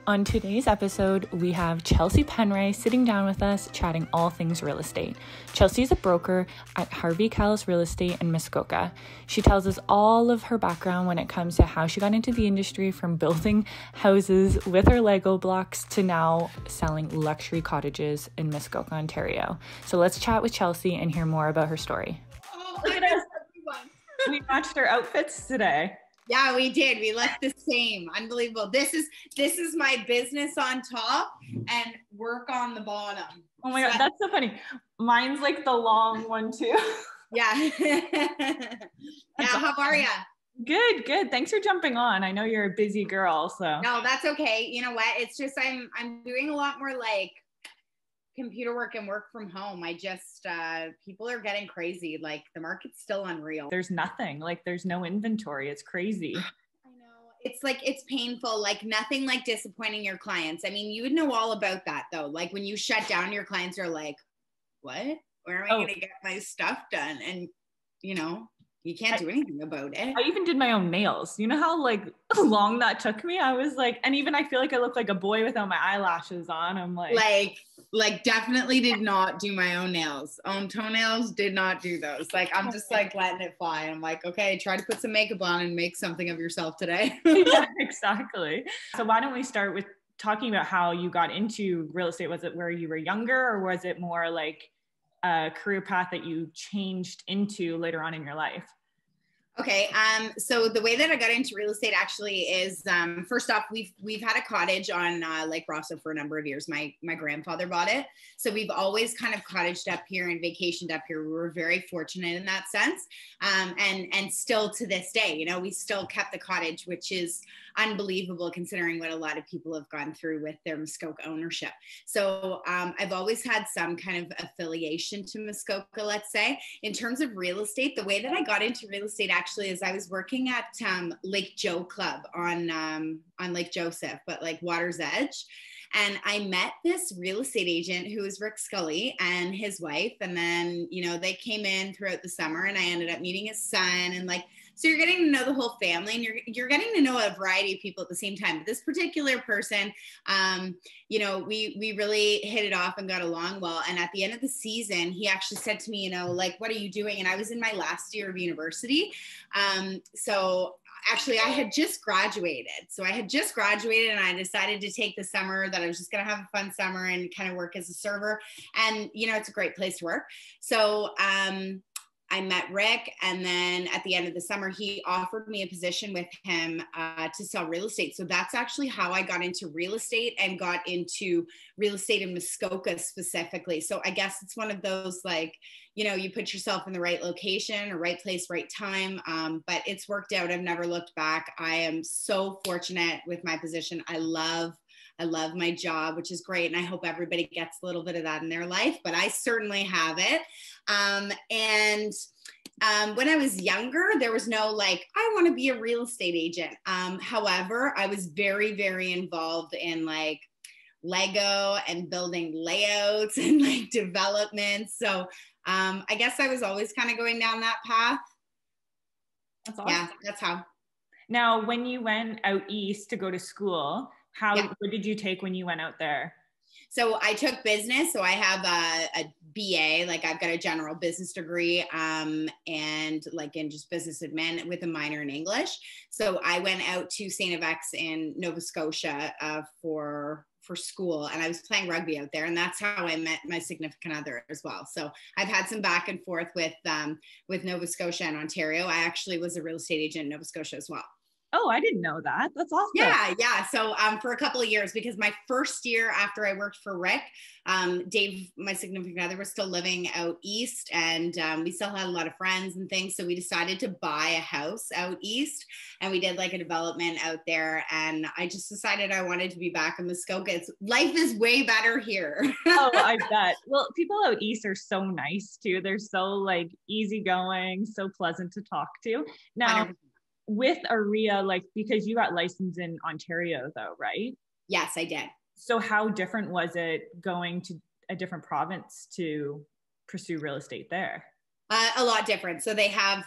On today's episode, we have Chelsey Penrice sitting down with us, chatting all things real estate. Chelsey is a broker at Harvey Callis Real Estate in Muskoka. She tells us all of her background when it comes to how she got into the industry, from building houses with her Lego blocks to now selling luxury cottages in Muskoka, Ontario. So let's chat with Chelsey and hear more about her story. Oh, look at us. We matched our outfits today. Yeah, we did. We looked the same. Unbelievable. This is my business on top and work on the bottom. Oh my God, that's so funny. Mine's like the long one too. Yeah. How are you? Good. Thanks for jumping on. I know you're a busy girl, so. No, that's okay. You know what? It's just I'm doing a lot more like computer work and work from home. I just people are getting crazy. Like the market's still unreal. There's nothing, like there's no inventory. It's crazy. I know. It's like, it's painful. Like nothing like disappointing your clients. I mean, you would know all about that though. Like when you shut down, your clients are like, what? Where am I going to get my stuff done? And you know, you can't do anything about it. I even did my own nails. You know how like long that took me? I was like, and even I feel like I look like a boy without my eyelashes on. I'm like definitely did not do my own nails. Toenails, did not do those. Like, I'm just like letting it fly. I'm like, okay, try to put some makeup on and make something of yourself today. Yeah, exactly. So why don't we start with talking about how you got into real estate? Was it where you were younger, or was it more like a career path that you changed into later on in your life? Okay. So the way that I got into real estate actually is, first off, we've had a cottage on Lake Rosso for a number of years. My grandfather bought it. So we've always kind of cottaged up here and vacationed up here. We were very fortunate in that sense. And still to this day, you know, we still kept the cottage, which is unbelievable considering what a lot of people have gone through with their Muskoka ownership. So I've always had some kind of affiliation to Muskoka, let's say. In terms of real estate, the way that I got into real estate actually is I was working at Lake Joe Club on Lake Joseph, but like Water's Edge. And I met this real estate agent who was Rick Scully and his wife. And then, you know, they came in throughout the summer and I ended up meeting his son. And like, so you're getting to know the whole family and you're getting to know a variety of people at the same time. But this particular person, you know, we really hit it off and got along well. And at the end of the season, he actually said to me, you know, like, what are you doing? And I was in my last year of university. So actually, I had just graduated. So I had just graduated and I decided to take the summer that I was just going to have a fun summer and kind of work as a server. And, you know, it's a great place to work. So I met Rick, and then at the end of the summer, he offered me a position with him to sell real estate. So that's actually how I got into real estate and got into real estate in Muskoka specifically. So I guess it's one of those, like, you know, you put yourself in the right location or right place, right time. But it's worked out. I've never looked back. I am so fortunate with my position. I love my job, which is great. And I hope everybody gets a little bit of that in their life, but I certainly have it. When I was younger, there was no like, I want to be a real estate agent. However, I was very, very involved in like Lego and building layouts and like developments. So I guess I was always kind of going down that path. That's awesome. Yeah, that's how. Now, when you went out east to go to school, what did you take when you went out there? So I took business. So I have a BA, like I've got a general business degree, and like in just business admin with a minor in English. So I went out to St. FX in Nova Scotia for school, and I was playing rugby out there, and that's how I met my significant other as well. So I've had some back and forth with Nova Scotia and Ontario. I actually was a real estate agent in Nova Scotia as well. Oh, I didn't know that. That's awesome. Yeah. So for a couple of years, because my first year after I worked for Rick, Dave, my significant other, was still living out east, and we still had a lot of friends and things. So we decided to buy a house out east, and we did like a development out there. And I just decided I wanted to be back in Muskoka. Life is way better here. Oh, I bet. Well, people out east are so nice too. They're so like easygoing, so pleasant to talk to. Now, 100%. With AREA, like, because you got licensed in Ontario though, right? Yes, I did. So how different was it going to a different province to pursue real estate there? A lot different. So they have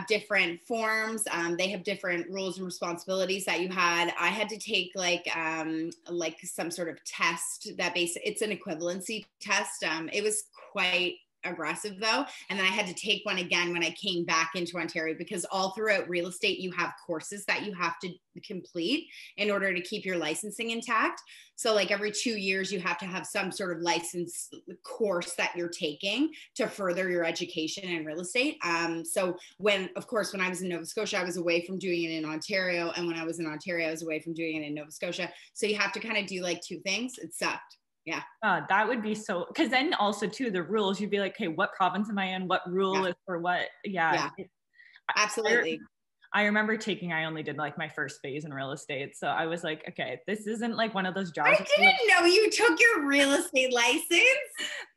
different forms. They have different rules and responsibilities that you had. I had to take like some sort of test that it's an equivalency test. It was quite aggressive though. And then I had to take one again when I came back into Ontario, because all throughout real estate, you have courses that you have to complete in order to keep your licensing intact. So like every 2 years, you have to have some sort of license course that you're taking to further your education in real estate. So when I was in Nova Scotia, I was away from doing it in Ontario. And when I was in Ontario, I was away from doing it in Nova Scotia. So you have to kind of do like two things. It sucked. Yeah. That would be so, because then also too, the rules, you'd be like, hey, what province am I in? What rule is for what? Yeah. Absolutely. I remember I only did like my first phase in real estate. So I was like, okay, this isn't like one of those jobs. I didn't know you took your real estate license.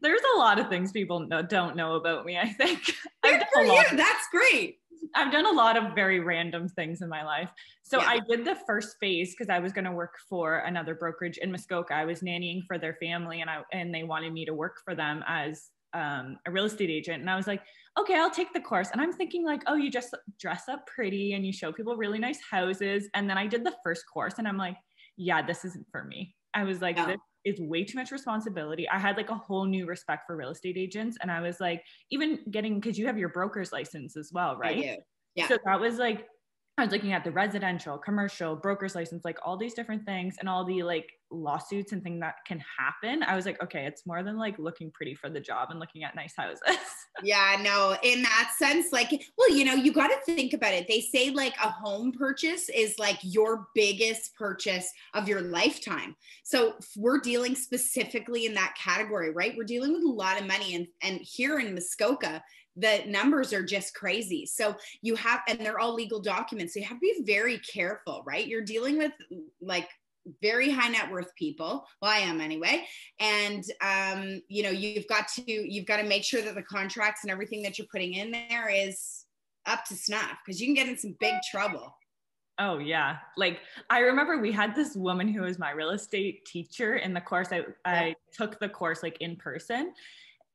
There's a lot of things people don't know about me, I think. Good for you. That's great. I've done a lot of very random things in my life. So I did the first phase because I was going to work for another brokerage in Muskoka. I was nannying for their family, and they wanted me to work for them as a real estate agent. And I was like, okay, I'll take the course. And I'm thinking like, oh, you just dress up pretty and you show people really nice houses. And then I did the first course and I'm like, yeah, this isn't for me. I was like, this is way too much responsibility. I had like a whole new respect for real estate agents. And I was like, even because you have your broker's license as well, right? I do. Yeah. So that was like, I was looking at the residential, commercial, broker's license, like all these different things and all the like lawsuits and things that can happen. I was like, okay, it's more than like looking pretty for the job and looking at nice houses. Yeah, no, in that sense, like, well, you got to think about it. They say like a home purchase is like your biggest purchase of your lifetime. So we're dealing specifically in that category, right? We're dealing with a lot of money. And here in Muskoka, the numbers are just crazy. So and they're all legal documents. So you have to be very careful, right? You're dealing with like very high net worth people. Well, I am anyway. And, you've got to make sure that the contracts and everything that you're putting in there is up to snuff, because you can get in some big trouble. Oh yeah. Like I remember we had this woman who was my real estate teacher in the course. I took the course like in person.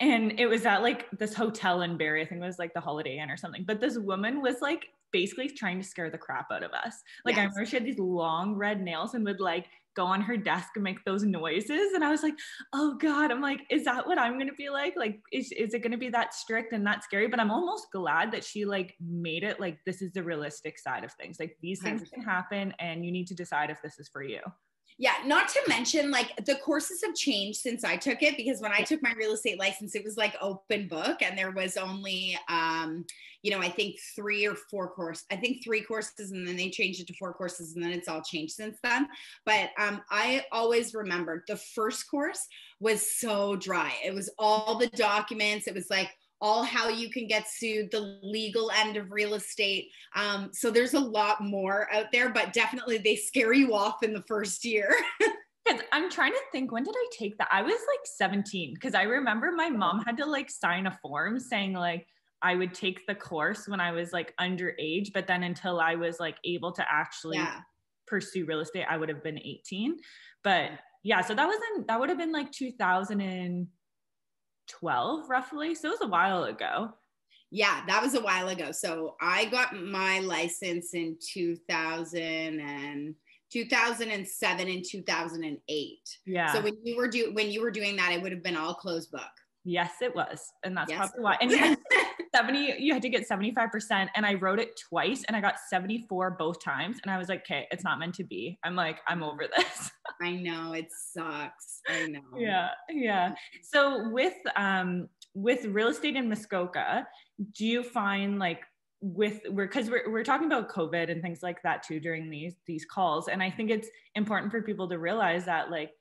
And it was at like this hotel in Barrie. I think it was like the Holiday Inn or something. But this woman was like basically trying to scare the crap out of us. Like I remember she had these long red nails and would like go on her desk and make those noises. And I was like, oh God, I'm like, is that what I'm going to be like? Like, is it going to be that strict and that scary? But I'm almost glad that she like made it like, this is the realistic side of things. Like these things 100%. Can happen and you need to decide if this is for you. Yeah, not to mention like the courses have changed since I took it, because when I took my real estate license, it was like open book and there was only, I think 3 or 4 courses. I think 3 courses, and then they changed it to 4 courses, and then it's all changed since then. But I always remembered the first course was so dry. It was all the documents. It was like all how you can get sued, the legal end of real estate. So there's a lot more out there, but definitely they scare you off in the first year. Because I'm trying to think, when did I take that? I was like 17, because I remember my mom had to like sign a form saying like I would take the course when I was like underage, but then until I was like able to actually pursue real estate, I would have been 18. But yeah, so that would have been like 2012 roughly. So it was a while ago. Yeah, that was a while ago. So I got my license in 2007 and 2008. Yeah. So when you were doing that, it would have been all closed book. Yes, it was. And that's probably why. And you had you had to get 75%. And I wrote it twice and I got 74 both times. And I was like, okay, it's not meant to be. I'm like, I'm over this. I know, it sucks. I know. Yeah. Yeah. So with real estate in Muskoka, do you find like because we're talking about COVID and things like that too during these calls. And I think it's important for people to realize that like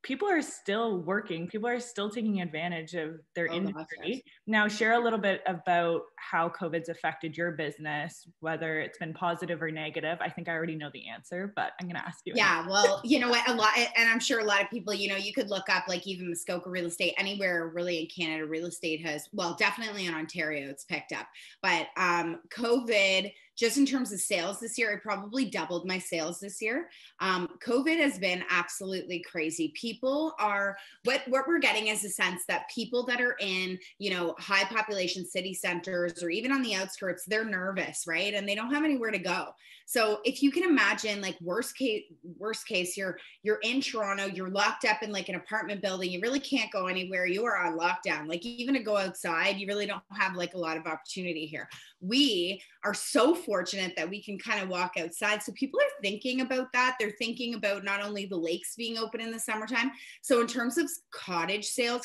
people are still working, people are still taking advantage of their industry. Now, share a little bit about how COVID's affected your business, whether it's been positive or negative. I think I already know the answer, but I'm going to ask you. Yeah, well, you know what, a lot, and I'm sure a lot of people, you could look up like even Muskoka real estate, anywhere really in Canada, real estate has, well, definitely in Ontario, it's picked up. But COVID just in terms of sales this year, I probably doubled my sales this year. COVID has been absolutely crazy. People are, what we're getting is a sense that people that are in, you know, high population city centers or even on the outskirts, they're nervous, right? And they don't have anywhere to go. So if you can imagine, like worst case, you're in Toronto, you're locked up in like an apartment building, you really can't go anywhere, you are on lockdown. Like even to go outside, you really don't have like a lot of opportunity here. We are so fortunate that we can kind of walk outside. So people are thinking about that. They're thinking about not only the lakes being open in the summertime. So in terms of cottage sales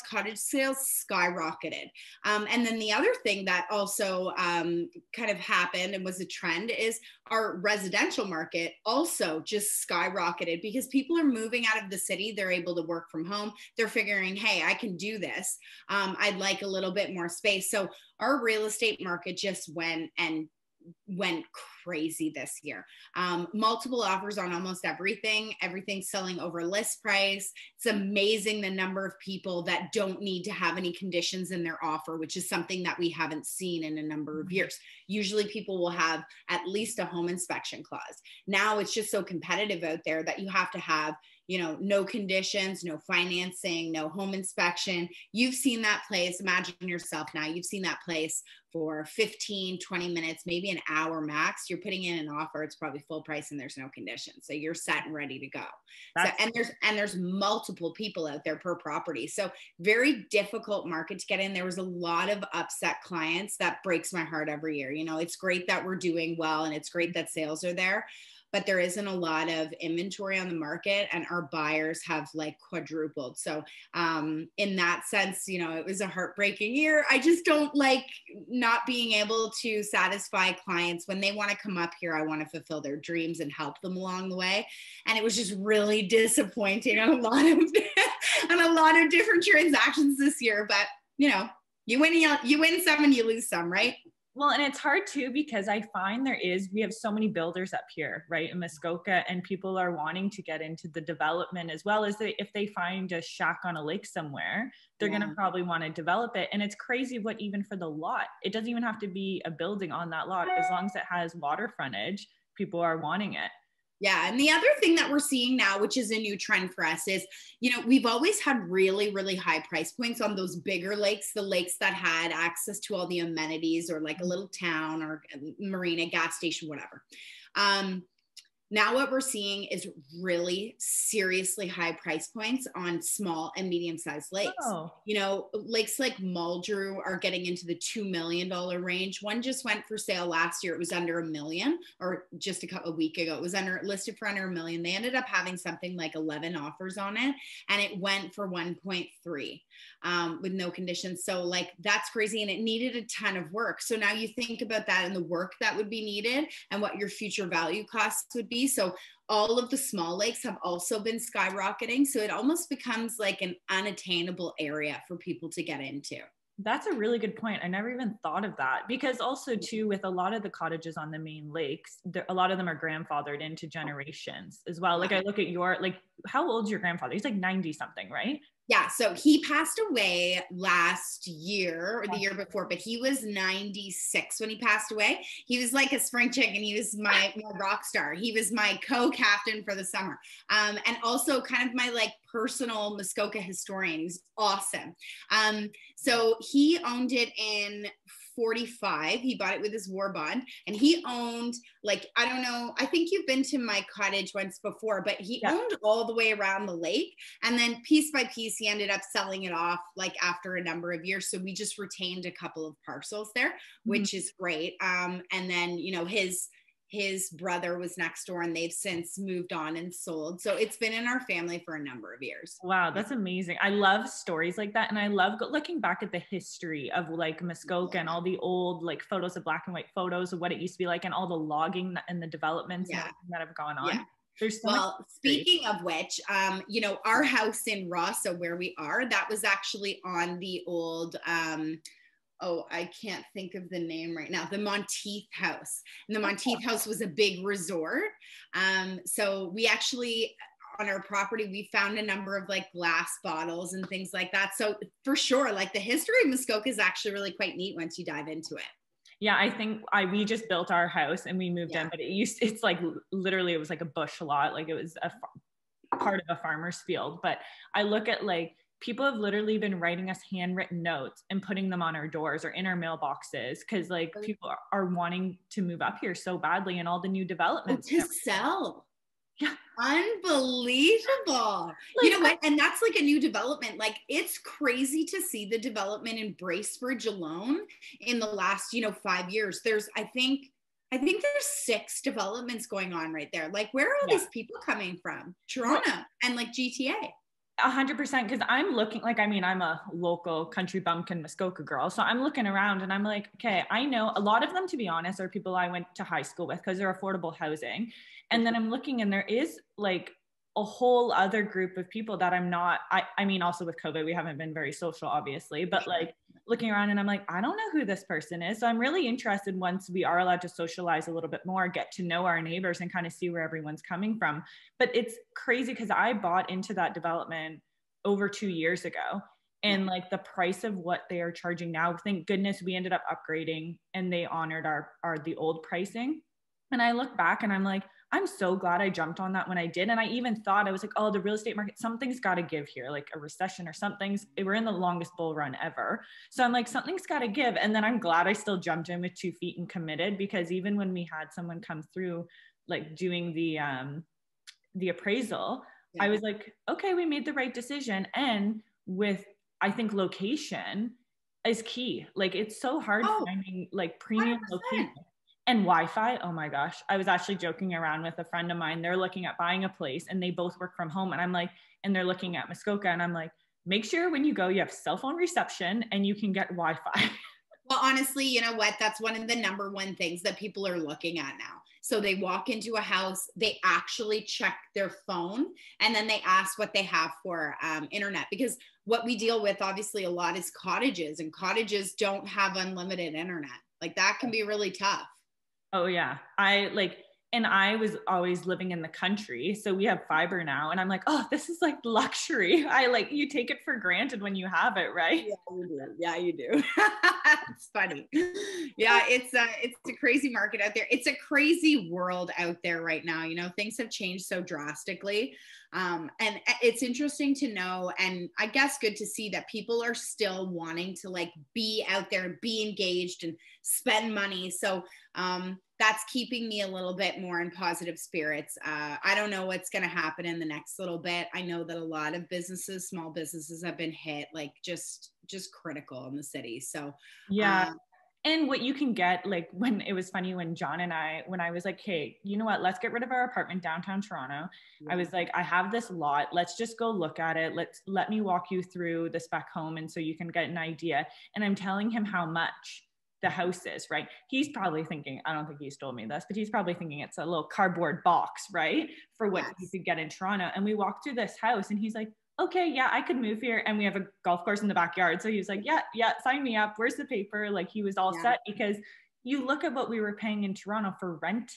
skyrocketed. And then the other thing that also kind of happened and was a trend is our residential market also just skyrocketed because people are moving out of the city. They're able to work from home. They're figuring, hey, I can do this. I'd like a little bit more space. So our real estate market just went crazy this year. Multiple offers on almost everything selling over list price. It's amazing the number of people that don't need to have any conditions in their offer, which is something that we haven't seen in a number of years. Usually people will have at least a home inspection clause. Now it's just so competitive out there that you have to have, you know, no conditions, no financing, no home inspection. You've seen that place. Imagine yourself now, you've seen that place for 15, 20 minutes, maybe an hour max. You're putting in an offer. It's probably full price and there's no conditions. So you're set and ready to go. There's multiple people out there per property. So very difficult market to get in. There was a lot of upset clients. That breaks my heart every year. You know, it's great that we're doing well and it's great that sales are there, but there isn't a lot of inventory on the market and our buyers have like quadrupled. So in that sense, you know, it was a heartbreaking year. I just don't like not being able to satisfy clients when they want to come up here. I want to fulfill their dreams and help them along the way. And it was just really disappointing on a lot of different transactions this year, but you know, you win some and you lose some, right? Well, and it's hard too, because I find we have so many builders up here, right, in Muskoka, and people are wanting to get into the development as well as if they find a shack on a lake somewhere, they're going to probably want to develop it. And it's crazy what even for the lot, it doesn't even have to be a building on that lot. As long as it has water frontage, people are wanting it. Yeah. And the other thing that we're seeing now, which is a new trend for us, is, you know, we've always had really, really high price points on those bigger lakes, the lakes that had access to all the amenities or like a little town or a marina, gas station, whatever. Now what we're seeing is really seriously high price points on small and medium-sized lakes. Oh. You know, lakes like Muldrew are getting into the $2 million range. One just went for sale last year. It was under $1 million, or just a week ago. It was listed for under $1 million. They ended up having something like 11 offers on it, and it went for 1.3 with no conditions. So like, that's crazy. And it needed a ton of work. So now you think about that and the work that would be needed and what your future value costs would be. So all of the small lakes have also been skyrocketing. So it almost becomes like an unattainable area for people to get into. That's a really good point. I never even thought of that, because also too, with a lot of the cottages on the main lakes, a lot of them are grandfathered into generations as well. Like I look at how old's your grandfather? He's like 90 something, right? Yeah. So he passed away last year or the year before, but he was 96 when he passed away. He was like a spring chicken. He was my rock star. He was my co-captain for the summer. And also kind of my like personal Muskoka historian. He's awesome. So he owned it in 45. He bought it with his war bond, and he owned, like, I don't know, I think you've been to my cottage once before, but he owned all the way around the lake. And then piece by piece, he ended up selling it off like after a number of years. So we just retained a couple of parcels there, which is great. And then, you know, his brother was next door, and they've since moved on and sold. So it's been in our family for a number of years. Wow, that's amazing. I love stories like that. And I love looking back at the history of like Muskoka and all the old like photos, of black and white photos of what it used to be like, and all the logging and the developments that have gone on. There's speaking of which, you know, our house in Rosso, where we are, that was actually on the old, I can't think of the name right now, the Monteith House. And the Monteith House was a big resort. So we actually, on our property, we found a number of like glass bottles and things like that. So for sure, like the history of Muskoka is actually really quite neat once you dive into it. Yeah, I think we just built our house and we moved in, but it's like literally it was like a bush lot, like it was a part of a farmer's field. But I look at like people have literally been writing us handwritten notes and putting them on our doors or in our mailboxes because like people are wanting to move up here so badly and all the new developments to sell. Yeah. Unbelievable. You know what? And that's like a new development. Like it's crazy to see the development in Bracebridge alone in the last, 5 years. I think there's 6 developments going on right there. Like where are all these people coming from? Toronto and like GTA. 100%, because I'm looking like, I mean, I'm a local country bumpkin Muskoka girl. So I'm looking around and I'm like, okay, I know a lot of them, to be honest, are people I went to high school with because they're affordable housing. And then I'm looking and there is like a whole other group of people that I'm not, I mean, also with COVID, we haven't been very social, obviously, but like looking around and I'm like, I don't know who this person is. So I'm really interested once we are allowed to socialize a little bit more, get to know our neighbors and kind of see where everyone's coming from. But it's crazy because I bought into that development over 2 years ago. And like the price of what they are charging now, thank goodness we ended up upgrading and they honored the old pricing. And I look back and I'm like, I'm so glad I jumped on that when I did. And I even thought, I was like, oh, the real estate market, something's got to give here, like a recession or something's, we're in the longest bull run ever. So I'm like, something's got to give. And then I'm glad I still jumped in with 2 feet and committed, because even when we had someone come through, like doing the appraisal, I was like, okay, we made the right decision. And with, I think location is key. Like it's so hard finding like premium 100%. Location. And Wi-Fi, oh my gosh. I was actually joking around with a friend of mine. They're looking at buying a place and they both work from home. And I'm like, and they're looking at Muskoka and I'm like, make sure when you go, you have cell phone reception and you can get Wi-Fi. Well, honestly, you know what? That's one of the number one things that people are looking at now. So they walk into a house, they actually check their phone, and then they ask what they have for internet. Because what we deal with obviously a lot is cottages, and cottages don't have unlimited internet. Like that can be really tough. Oh yeah. And I was always living in the country. So we have fiber now. And I'm like, oh, this is like luxury. You take it for granted when you have it, right? Yeah, you do. It's funny. Yeah, it's a crazy market out there. It's a crazy world out there right now. Things have changed so drastically. And it's interesting to know, and I guess good to see that people are still wanting to like be out there, be engaged and spend money. So, that's keeping me a little bit more in positive spirits. I don't know what's going to happen in the next little bit. I know that a lot of businesses, small businesses have been hit like just critical in the city. So yeah. And what you can get, like when it was funny when John and when I was like, hey, you know what, let's get rid of our apartment downtown Toronto. Yeah. I was like, I have this lot. Let's just go look at it. Let me walk you through the spec home. And so you can get an idea. And I'm telling him how much the house is, right? He's probably thinking, I don't think he's told me this, but he's probably thinking it's a little cardboard box, right? For what you could get in Toronto. And we walked through this house and he's like, okay, yeah, I could move here. And we have a golf course in the backyard. So he was like, yeah, sign me up. Where's the paper? Like he was all set, because you look at what we were paying in Toronto for rent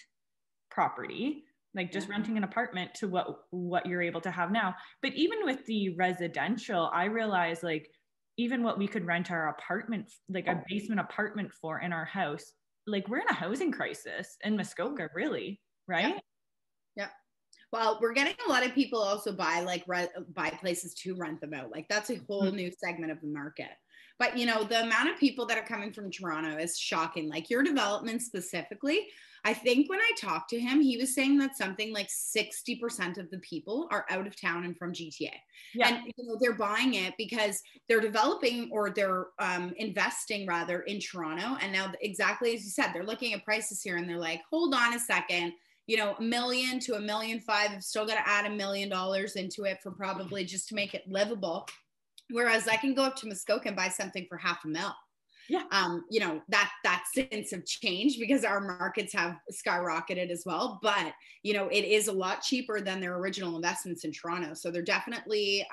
property, like just renting an apartment, to what you're able to have now. But even with the residential, I realized like, even what we could rent our apartment, like a basement apartment for in our house, like we're in a housing crisis in Muskoka, really, right? Yeah. Well, we're getting a lot of people also buy places to rent them out. Like that's a whole new segment of the market. But the amount of people that are coming from Toronto is shocking. Like your development specifically, I think when I talked to him, he was saying that something like 60% of the people are out of town and from GTA. Yeah. And they're buying it because they're developing, or they're investing rather, in Toronto. And now, exactly as you said, they're looking at prices here and they're like, hold on a second. $1 million to $1.5 million, I've still got to add $1 million into it for probably just to make it livable. Whereas I can go up to Muskoka and buy something for $500,000. Yeah. That sense of change, because our markets have skyrocketed as well. But, it is a lot cheaper than their original investments in Toronto. So they're definitely,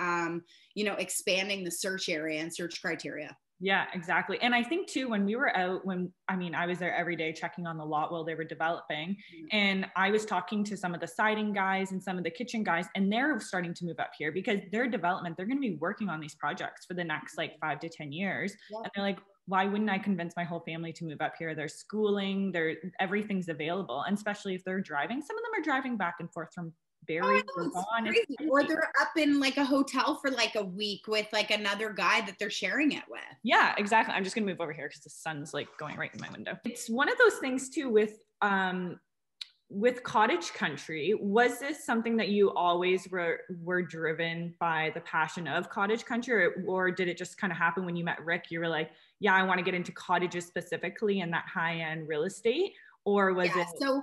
expanding the search area and search criteria. Yeah, exactly. And I think too, when we were out, I was there every day checking on the lot while they were developing. And I was talking to some of the siding guys and some of the kitchen guys, and they're starting to move up here because their development, they're going to be working on these projects for the next like 5 to 10 years. Yeah. And they're like, why wouldn't I convince my whole family to move up here? There's schooling, everything's available. And especially if they're driving, some of them are driving back and forth from Barrie or Vaughan. Crazy. Or they're up in like a hotel for like a week with like another guy that they're sharing it with. Yeah, exactly. I'm just gonna move over here because the sun's like going right in my window. It's one of those things too with cottage country. Was this something that you always were driven by the passion of cottage country, or did it just kind of happen when you met Rick? You were like, yeah, I want to get into cottages specifically and that high-end real estate? Or was it? So,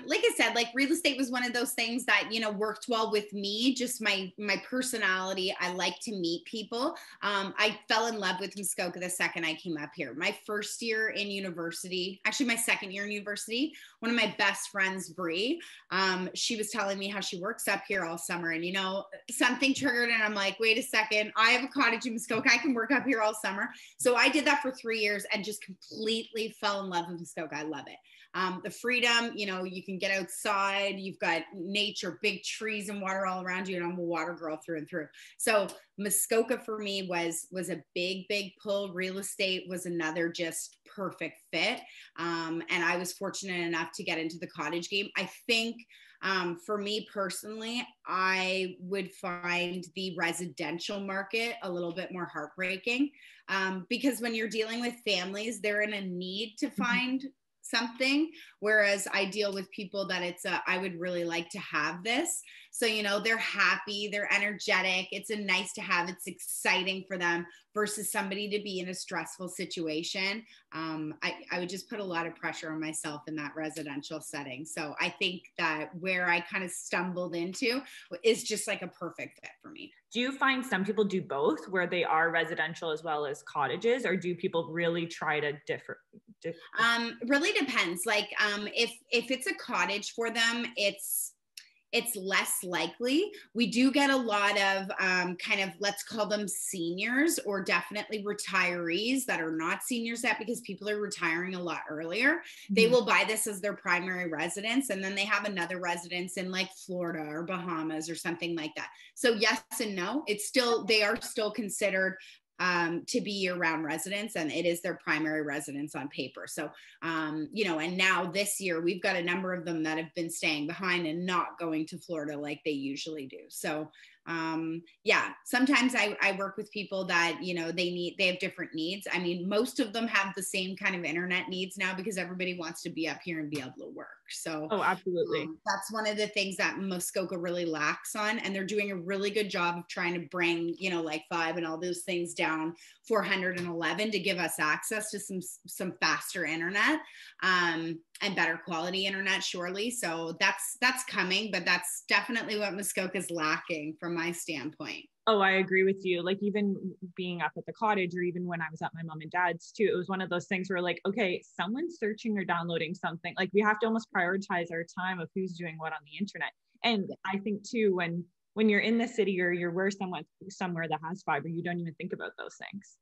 like I said, like real estate was one of those things that, you know, worked well with me, just my personality. I like to meet people. I fell in love with Muskoka the second I came up here. My first year in university, actually my second year in university, one of my best friends, Bree, she was telling me how she works up here all summer, and, you know, something triggered, and I'm like, wait a second, I have a cottage in Muskoka. I can work up here all summer. So I did that for 3 years and just completely fell in love with Muskoka. I love it. The freedom, you know, you can get outside, you've got nature, big trees and water all around you. And I'm a water girl through and through. So Muskoka for me was a big pull. Real estate was another just perfect fit. And I was fortunate enough to get into the cottage game. I think for me personally, I would find the residential market a little bit more heartbreaking, because when you're dealing with families, they're in a need to find something, whereas I deal with people that I would really like to have this. So, you know, they're happy, they're energetic, it's a nice to have, it's exciting for them, versus somebody to be in a stressful situation. I would just put a lot of pressure on myself in that residential setting. So I think that where I kind of stumbled into is just like a perfect fit for me. Do you find some people do both, where they are residential as well as cottages, or do people really try to differ? Really depends. Like, if it's a cottage for them, it's less likely. We do get a lot of kind of, let's call them seniors, or definitely retirees that are not seniors yet, because people are retiring a lot earlier. Mm-hmm. They will buy this as their primary residence, and then they have another residence in like Florida or Bahamas or something like that. So yes and no. They are still considered to be year-round residents, and it is their primary residence on paper. So, you know, and now this year we've got a number of them that have been staying behind and not going to Florida like they usually do. So, yeah, sometimes I work with people that, you know, they have different needs. I mean, most of them have the same kind of internet needs now, because everybody wants to be up here and be able to work. So, oh, absolutely. That's one of the things that Muskoka really lacks on, and they're doing a really good job of trying to bring, you know, like 5 and all those things down 411 to give us access to some faster internet, and better quality internet, surely. So that's coming, but that's definitely what Muskoka is lacking from my standpoint. Oh, I agree with you. Like, even being up at the cottage, or even when I was at my mom and dad's too, it was one of those things where like, okay, someone's searching or downloading something. Like, we have to almost prioritize our time of who's doing what on the internet. And I think too, when you're in the city, or you're somewhere that has fiber, you don't even think about those things.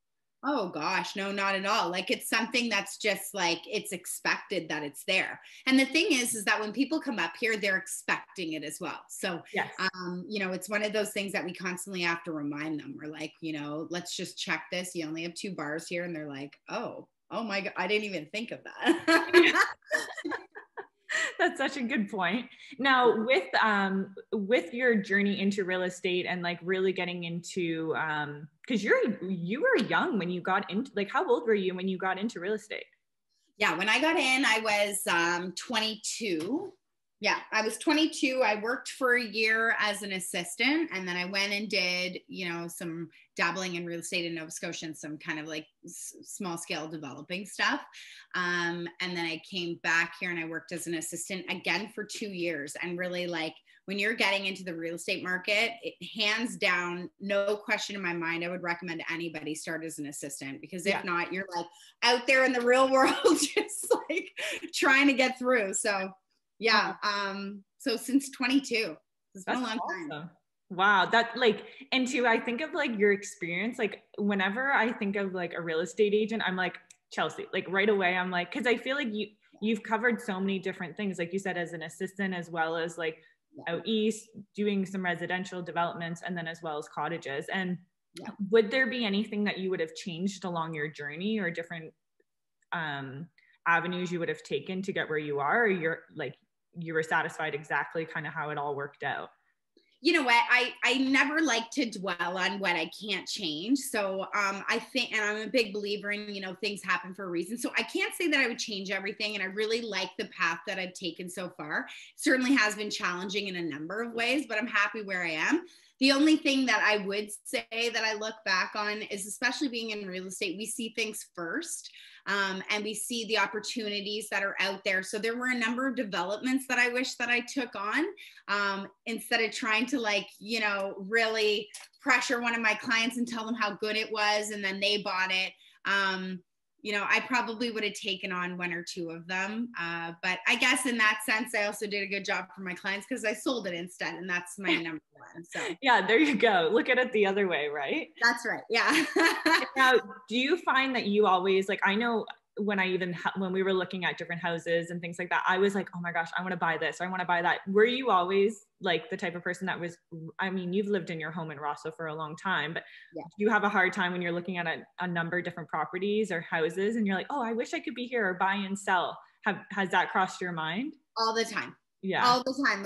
Oh gosh, no, not at all. Like, it's something that's just like, it's expected that it's there. And the thing is that when people come up here, they're expecting it as well. So, yes. You know, it's one of those things that we constantly have to remind them. We're like, you know, let's just check this. You only have 2 bars here. And they're like, oh my God, I didn't even think of that. That's such a good point. Now, with your journey into real estate and like really getting into, because you were young when you got into, like, how old were you when you got into real estate? Yeah, when I got in, I was 22. Yeah, I was 22. I worked for a year as an assistant, and then I went and did, you know, some dabbling in real estate in Nova Scotia and some kind of like small scale developing stuff. And then I came back here and I worked as an assistant again for 2 years. And really, like, when you're getting into the real estate market, hands down, no question in my mind, I would recommend anybody start as an assistant, because if not, you're like out there in the real world, just like trying to get through. So yeah. So since 22, it's been a long time. Wow. That, like, and too, I think of like your experience, like whenever I think of like a real estate agent, I'm like, Chelsey, like right away, I'm like, cause I feel like you've covered so many different things. Like you said, as an assistant, as well as like out east, doing some residential developments, and then as well as cottages. And Yeah. Would there be anything that you would have changed along your journey, or different avenues you would have taken to get where you are, or you were satisfied exactly kind of how it all worked out? You know what, I never like to dwell on what I can't change. So I think, and I'm a big believer in, things happen for a reason. So I can't say that I would change everything. And I really like the path that I've taken so far. Certainly has been challenging in a number of ways, but I'm happy where I am. The only thing that I would say that I look back on is, especially being in real estate, we see things first. And we see the opportunities that are out there. So there were a number of developments that I wish that I took on, instead of trying to really pressure one of my clients and tell them how good it was, and then they bought it. I probably would have taken on one or two of them. But I guess in that sense, I also did a good job for my clients because I sold it instead. And that's my number one. So yeah, there you go. Look at it the other way, right? That's right. Yeah. Now, do you find that you always, I know when we were looking at different houses and things like that, I was like, oh my gosh, I want to buy this, or I want to buy that. Were you always the type of person that was, you've lived in your home in Rosso for a long time, but yeah, do you have a hard time when you're looking at a number of different properties or houses and you're like, oh, I wish I could be here, or buy and sell? Has that crossed your mind? All the time. Yeah. All the time.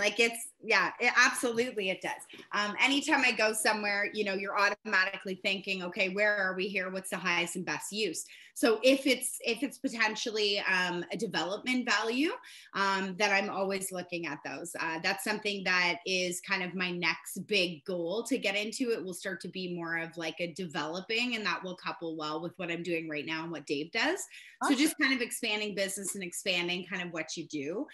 Absolutely it does. Anytime I go somewhere, you're automatically thinking, okay, where are we here? What's the highest and best use? So if it's potentially a development value, that I'm always looking at those. That's something that is kind of my next big goal to get into. It will start to be more of a developing, and that will couple well with what I'm doing right now and what Dave does. Awesome. So just kind of expanding business and expanding kind of what you do.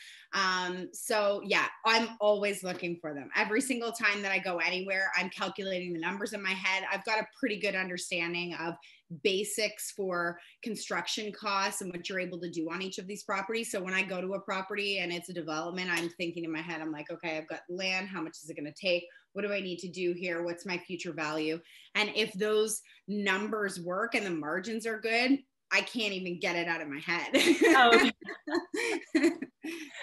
So yeah, I'm always looking for them. Every single time that I go anywhere, I'm calculating the numbers in my head. I've got a pretty good understanding of basics for construction costs and what you're able to do on each of these properties. So when I go to a property and it's a development, I'm thinking in my head, I'm like, okay, I've got land. How much is it going to take? What do I need to do here? What's my future value? And if those numbers work and the margins are good, I can't even get it out of my head. Oh.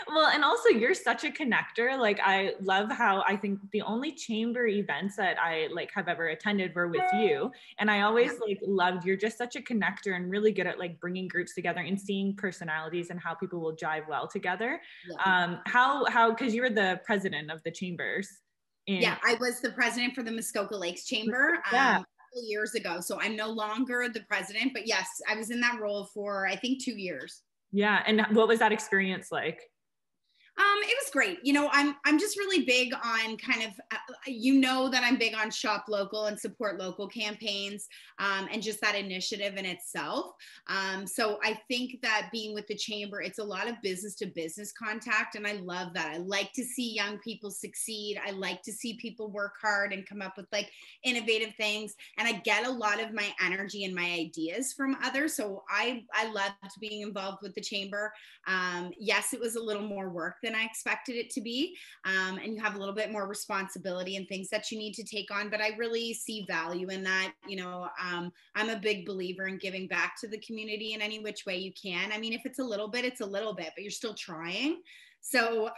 Well, and also you're such a connector. I love how I think the only chamber events that I have ever attended were with you. And I always loved, you're just such a connector and really good at bringing groups together and seeing personalities and how people will jive well together. Yeah. Cause you were the president of the chambers. Yeah, I was the president for the Muskoka Lakes Chamber. Yeah. Years ago. So I'm no longer the president, but yes, I was in that role for, I think, 2 years. Yeah. And what was that experience like? It was great. I'm just really big on kind of, that I'm big on shop local and support local campaigns, and just that initiative in itself. So I think that being with the chamber, it's a lot of business to business contact. And I love that. I like to see young people succeed. I like to see people work hard and come up with innovative things. And I get a lot of my energy and my ideas from others. So I loved being involved with the chamber. Yes, it was a little more work than I expected it to be. And you have a little bit more responsibility and things that you need to take on, but I really see value in that. I'm a big believer in giving back to the community in any which way you can. If it's a little bit, it's a little bit, but you're still trying. So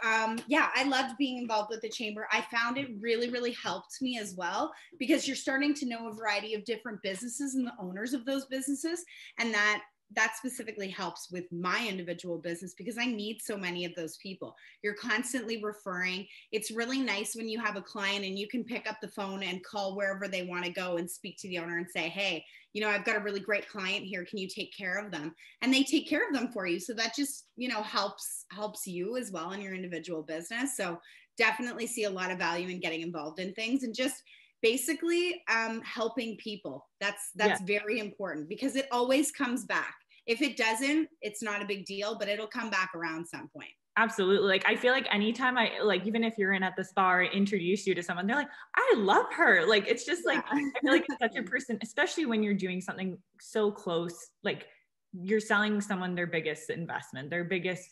yeah, I loved being involved with the chamber. I found it really, really helped me as well, because you're starting to know a variety of different businesses and the owners of those businesses. And that specifically helps with my individual business, because I need so many of those people. You're constantly referring. It's really nice when you have a client and you can pick up the phone and call wherever they want to go and speak to the owner and say, hey, I've got a really great client here. Can you take care of them? And they take care of them for you. So that just, helps you as well in your individual business. So definitely see a lot of value in getting involved in things and just basically helping people. That's very important, because it always comes back. If it doesn't, it's not a big deal, but it'll come back around some point. Absolutely. I feel anytime I even if you're in at the spa or introduce you to someone, they're like, I love her. It's just I feel it's such a person, especially when you're doing something so close, you're selling someone their biggest investment, their biggest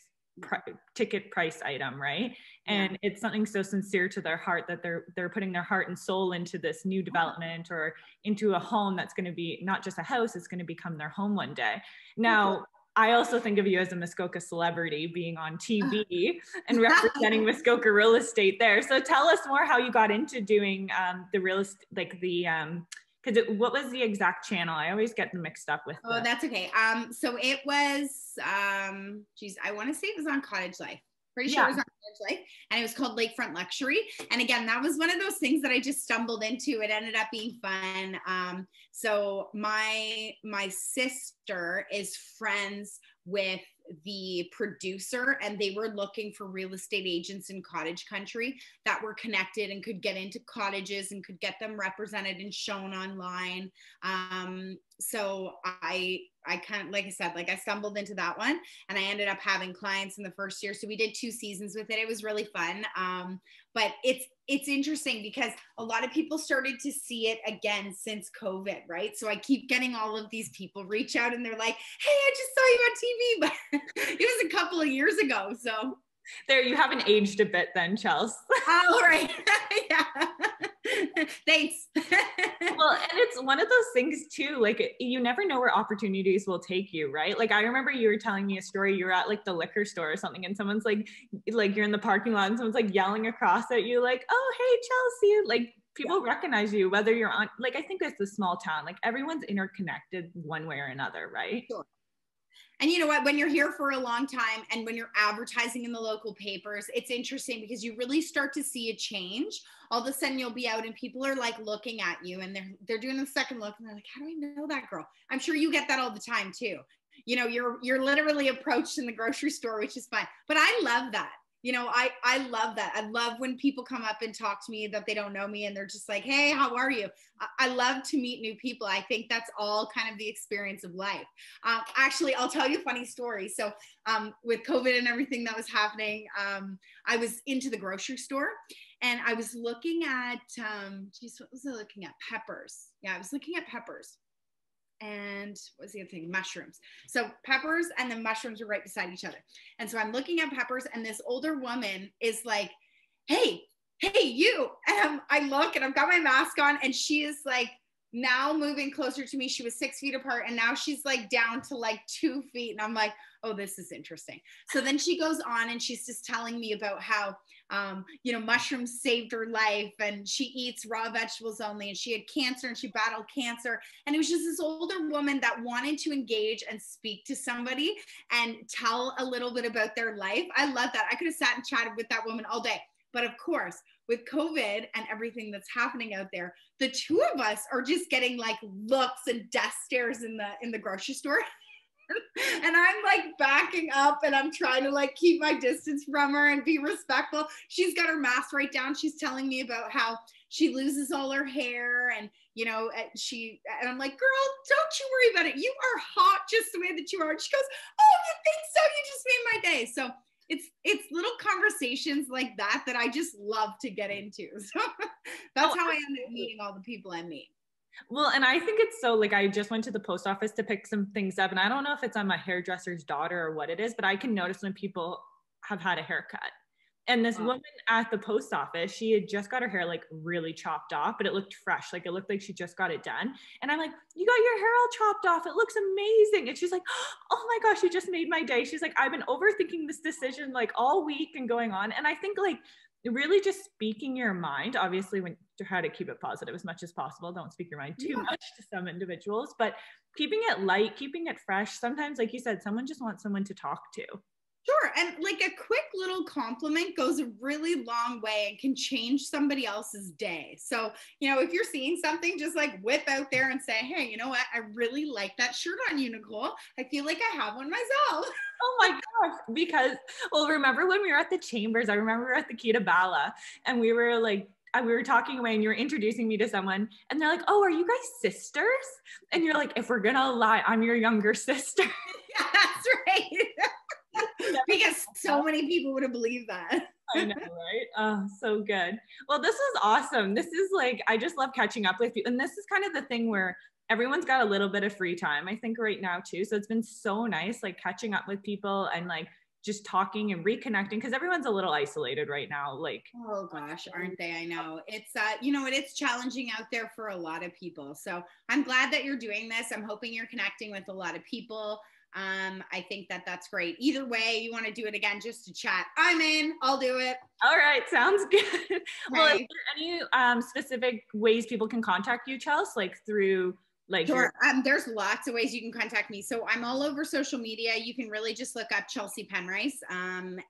ticket price item, right? And it's something so sincere to their heart that they're putting their heart and soul into this new development or into a home that's going to be not just a house, it's going to become their home one day. Now, I also think of you as a Muskoka celebrity, being on TV and representing Muskoka real estate there. So tell us more how you got into doing the real estate, Because what was the exact channel? I always get them mixed up with. Oh, that's okay. So it was, geez, I want to say it was on Cottage Life. Pretty sure it was on Cottage Life, and it was called Lakefront Luxury. And again, that was one of those things that I just stumbled into. It ended up being fun. So my sister is friends with the producer, and they were looking for real estate agents in cottage country that were connected and could get into cottages and could get them represented and shown online. So I kind of, like I said, like I stumbled into that one, and I ended up having clients in the first year. So we did 2 seasons with it. It was really fun. But it's interesting because a lot of people started to see it again since COVID, right? So I keep getting all of these people reach out and they're like, hey, I just saw you on TV, but it was a couple of years ago. So there, you haven't aged a bit then, Chelsey. Oh, right. Yeah. Thanks. Well, and it's one of those things too, like you never know where opportunities will take you, right? Like I remember you were telling me a story, you were at like the liquor store or something, and someone's like you're in the parking lot and someone's like yelling across at you like, oh, hey, Chelsey. Like people recognize you, whether you're on, like, I think it's a small town, like everyone's interconnected one way or another, right? Sure. And you know what, when you're here for a long time and when you're advertising in the local papers, it's interesting because you really start to see a change. All of a sudden you'll be out and people are like looking at you and they're doing a second look and they're like, how do I know that girl? I'm sure you get that all the time too. You know, you're literally approached in the grocery store, which is fine. But I love that. You know, I love that. I love when people come up and talk to me that they don't know me and they're just like, hey, how are you? I love to meet new people. I think that's all kind of the experience of life. Actually, I'll tell you a funny story. So with COVID and everything that was happening, I was into the grocery store and I was looking at, what was I looking at? Peppers. Yeah, I was looking at peppers. And what was the other thing? Mushrooms. So peppers and then mushrooms were right beside each other. And so I'm looking at peppers and this older woman is like, hey, you. And I look and I've got my mask on and she is like now moving closer to me. She was 6 feet apart and now she's like down to like 2 feet. And I'm like, oh, this is interesting. So then she goes on and she's just telling me about how, mushrooms saved her life and she eats raw vegetables only and she had cancer and she battled cancer. And it was just this older woman that wanted to engage and speak to somebody and tell a little bit about their life. I love that. I could have sat and chatted with that woman all day. But of course, with COVID and everything that's happening out there, the two of us are just getting like looks and death stares in the grocery store. And I'm like backing up and I'm trying to like keep my distance from her and be respectful. She's got her mask right down. She's telling me about how she loses all her hair and, and I'm like, girl, don't you worry about it. You are hot just the way that you are. And she goes, oh, you think so? You just made my day. So it's little conversations like that I just love to get into. So that's how I end up meeting all the people I meet. Well, and I think it's so, like, I just went to the post office to pick some things up, and I don't know if it's on my hairdresser's daughter or what it is, but I can notice when people have had a haircut. And this woman at the post office, she had just got her hair like really chopped off, but it looked fresh. Like it looked like she just got it done. And I'm like, you got your hair all chopped off. It looks amazing. And she's like, oh my gosh, you just made my day. She's like, I've been overthinking this decision like all week and going on. And I think like really just speaking your mind, obviously when to try to keep it positive as much as possible. Don't speak your mind too much to some individuals, but keeping it light, keeping it fresh. Sometimes, like you said, someone just wants someone to talk to. Sure. And like a quick little compliment goes a really long way and can change somebody else's day. So, if you're seeing something, just like whip out there and say, hey, you know what? I really like that shirt on you, Nicole. I feel like I have one myself. Oh my gosh. Because, remember when we were at the Chambers, I remember we were at the Kita Bala and we were like, we were talking away and you were introducing me to someone and they're like, oh, are you guys sisters? And you're like, if we're going to lie, I'm your younger sister. Yeah, that's right. Because so many people would have believed that. I know, right? Oh, so good. Well, this is awesome. This is like, I just love catching up with you. And this is kind of the thing where everyone's got a little bit of free time, I think right now too. So it's been so nice, like catching up with people and like just talking and reconnecting because everyone's a little isolated right now. Like, oh gosh, aren't they? I know it's, it's challenging out there for a lot of people. So I'm glad that you're doing this. I'm hoping you're connecting with a lot of people. I think that that's great. Either way, you want to do it again just to chat, I'm in, I'll do it. All right, sounds good. Well, is Okay. there any specific ways people can contact you, Chelsey? Like through like Sure. There's lots of ways you can contact me. So I'm all over social media. You can really just look up Chelsey Penrice, and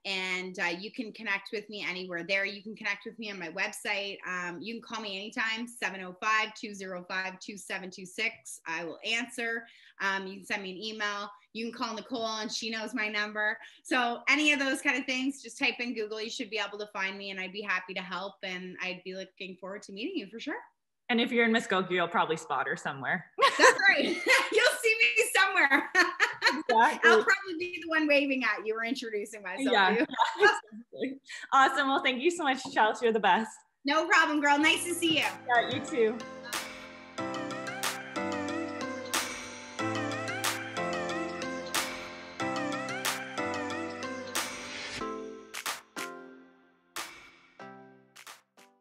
you can connect with me anywhere there. You can connect with me on my website. You can call me anytime, 705-205-2726. I will answer. You can send me an email. You can call Nicole and she knows my number. So any of those kind of things, just type in Google. You should be able to find me and I'd be happy to help. And I'd be looking forward to meeting you for sure. And if you're in Muskoka, you'll probably spot her somewhere. That's right. You'll see me somewhere. Exactly. I'll probably be the one waving at you or introducing myself to you. Exactly. Awesome. Well, thank you so much, Chelsey. You're the best. No problem, girl. Nice to see you. Yeah, you too.